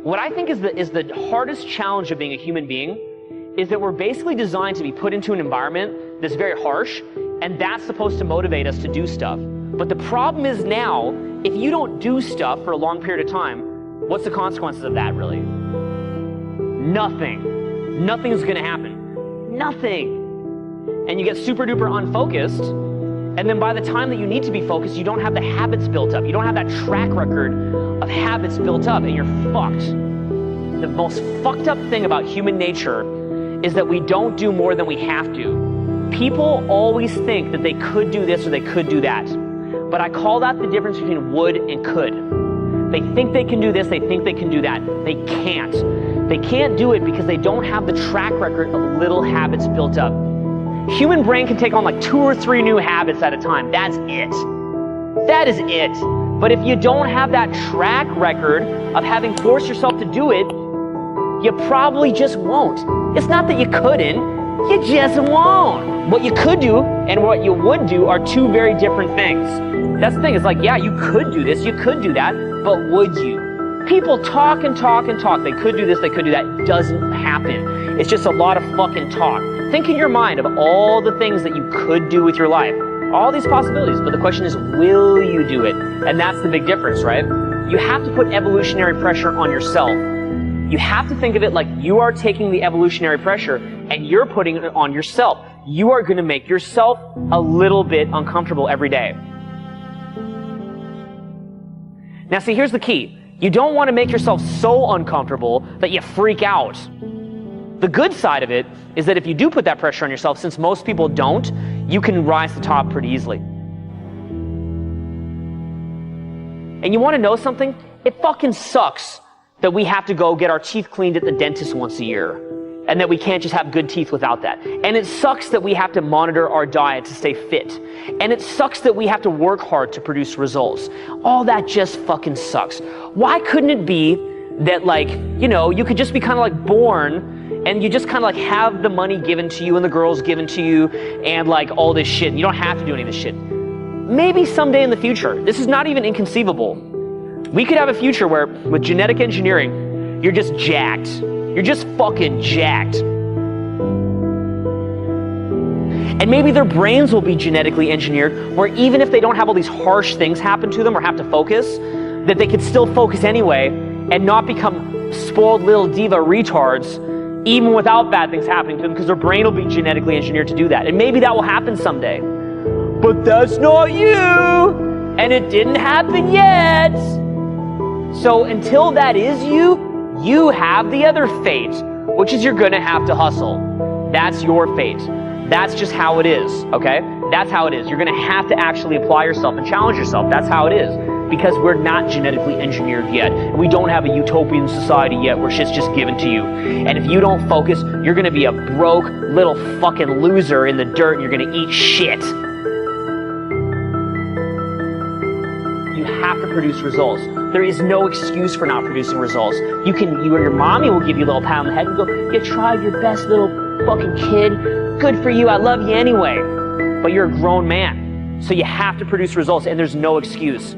What I think is the hardest challenge of being a human being is that we're basically designed to be put into an environment that's very harsh, and that's supposed to motivate us to do stuff. But the problem is now, if you don't do stuff for a long period of time, what's the consequences of that, really? Nothing. Nothing's gonna happen. Nothing. And you get super duper unfocused, and then by the time that you need to be focused, you don't have the habits built up. You don't have that track record of habits built up, and you're fucked. The most fucked up thing about human nature is that we don't do more than we have to. People always think that they could do this or they could do that. But I call that the difference between would and could. They think they can do this, they think they can do that. They can't. They can't do it because they don't have the track record of little habits built up. Human brain can take on like 2 or 3 new habits at a time. That's it. That is it. But if you don't have that track record of having forced yourself to do it, you probably just won't. It's not that you couldn't, you just won't. What you could do and what you would do are 2 very different things. That's the thing, it's like, yeah, you could do this, you could do that, but would you? People talk and talk and talk. They could do this, they could do that. It doesn't happen. It's just a lot of fucking talk. Think in your mind of all the things that you could do with your life. All these possibilities, but the question is, will you do it? And that's the big difference, right? You have to put evolutionary pressure on yourself. You have to think of it like you are taking the evolutionary pressure and you're putting it on yourself. You are going to make yourself a little bit uncomfortable every day. Now see, here's the key. You don't want to make yourself so uncomfortable that you freak out. The good side of it is that if you do put that pressure on yourself, since most people don't, you can rise to the top pretty easily. And you want to know something? It fucking sucks that we have to go get our teeth cleaned at the dentist once a year, and that we can't just have good teeth without that. And it sucks that we have to monitor our diet to stay fit. And it sucks that we have to work hard to produce results. All that just fucking sucks. Why couldn't it be that, like, you know, you could just be kind of like born and you just kind of like have the money given to you and the girls given to you and like all this shit. You don't have to do any of this shit. Maybe someday in the future, this is not even inconceivable. We could have a future where with genetic engineering, you're just jacked. You're just fucking jacked. And maybe their brains will be genetically engineered where even if they don't have all these harsh things happen to them or have to focus, that they could still focus anyway and not become spoiled little diva retards even without bad things happening to them because their brain will be genetically engineered to do that. And maybe that will happen someday. But that's not you! And it didn't happen yet! So until that is you, you have the other fate, which is you're gonna have to hustle. That's your fate. That's just how it is, okay? That's how it is. You're gonna have to actually apply yourself and challenge yourself. That's how it is. Because we're not genetically engineered yet. We don't have a utopian society yet where shit's just given to you. And if you don't focus, you're gonna be a broke little fucking loser in the dirt and you're gonna eat shit. You have to produce results. There is no excuse for not producing results. You or your mommy will give you a little pat on the head and go, you tried your best, little fucking kid. Good for you, I love you anyway. But you're a grown man. So you have to produce results and there's no excuse.